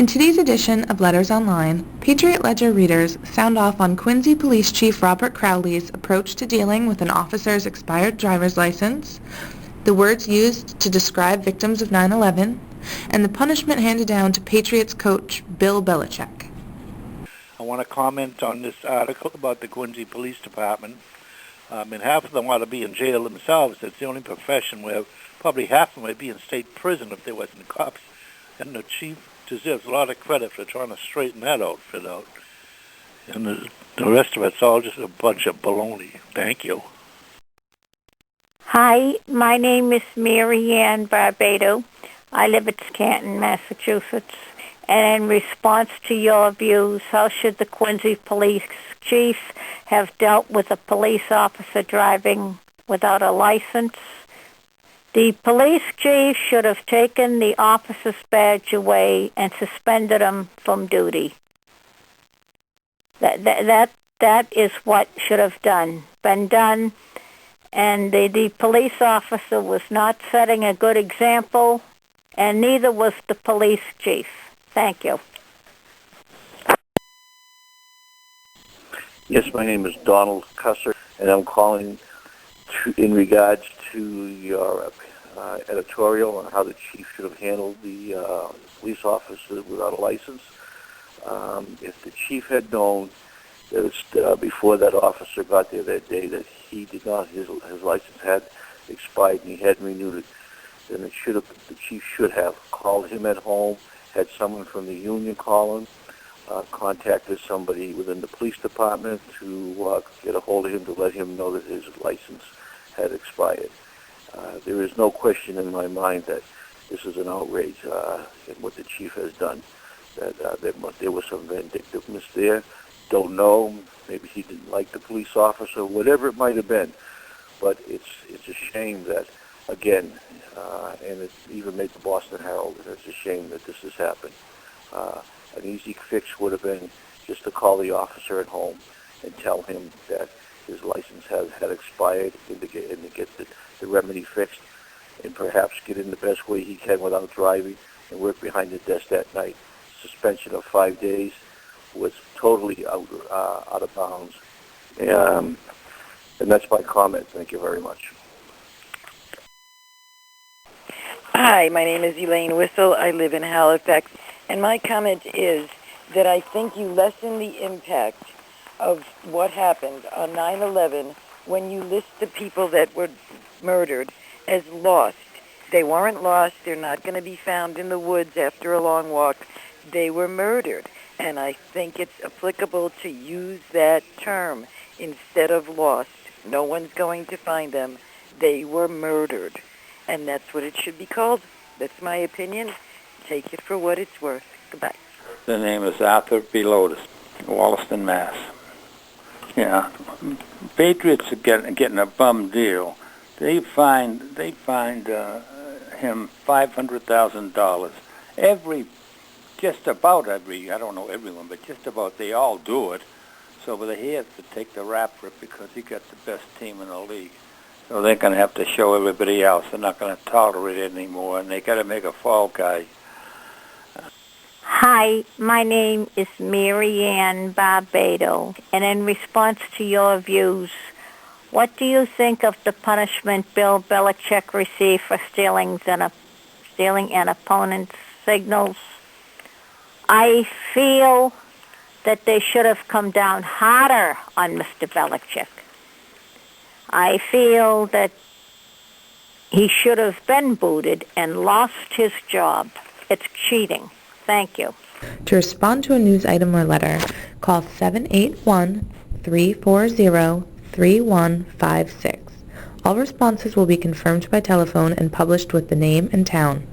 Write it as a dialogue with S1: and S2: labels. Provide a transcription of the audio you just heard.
S1: In today's edition of Letters Online, Patriot Ledger readers sound off on Quincy Police Chief Robert Crowley's approach to dealing with an officer's expired driver's license, the words used to describe victims of 9/11, and the punishment handed down to Patriots coach Bill Belichick.
S2: I want to comment on this article about the Quincy Police Department. And half of them ought to be in jail themselves. It's the only profession where probably half of them would be in state prison if there wasn't cops. And the chief deserves a lot of credit for trying to straighten that outfit out. And the rest of it's all just a bunch of baloney. Thank you.
S3: Hi, my name is Marianne Barbato. I live at Canton, Massachusetts. And in response to your views, how should the Quincy police chief have dealt with a police officer driving without a license? The police chief should have taken the officer's badge away and suspended him from duty. That is what should have been done. And the police officer was not setting a good example, and neither was the police chief. Thank you.
S4: Yes, my name is Donald Kusser, and I'm calling in regards to your editorial on how the chief should have handled the police officer without a license. If the chief had known that before that officer got there that day that he did not, his license had expired and he hadn't renewed it, then the chief should have called him at home, had someone from the union call him, contacted somebody within the police department to get a hold of him to let him know that his license had expired. There is no question in my mind that this is an outrage in what the chief has done, that there was some vindictiveness there. Don't know, maybe he didn't like the police officer, whatever it might have been, but it's a shame that, again, and it even made the Boston Herald, and it's a shame that this has happened. An easy fix would have been just to call the officer at home and tell him that his license had expired and to get the remedy fixed and perhaps get in the best way he can without driving and work behind the desk that night. Suspension of 5 days was totally out of bounds. And that's my comment. Thank you very much.
S5: Hi, my name is Elaine Wissel. I live in Halifax. And my comment is that I think you lessen the impact of what happened on 9/11 when you list the people that were murdered as lost. They weren't lost. They're not going to be found in the woods after a long walk. They were murdered. And I think it's applicable to use that term instead of lost. No one's going to find them. They were murdered. And that's what it should be called. That's my opinion. Take it for what it's worth. Goodbye.
S6: The name is Arthur Bilotas, Wollaston, Mass. Yeah, Patriots are getting a bum deal. They fined him $500,000. Just about every, I don't know everyone, but just about they all do it. So he has to take the rap for it because he got the best team in the league. So they're going to have to show everybody else. They're not going to tolerate it anymore, and they got to make a fall guy.
S3: Hi, my name is Marianne Barbato, and in response to your views, what do you think of the punishment Bill Belichick received for stealing an opponent's signals? I feel that they should have come down harder on Mr. Belichick. I feel that he should have been booted and lost his job. It's cheating. Thank you.
S1: To respond to a news item or letter, call 781-340-3156. All responses will be confirmed by telephone and published with the name and town.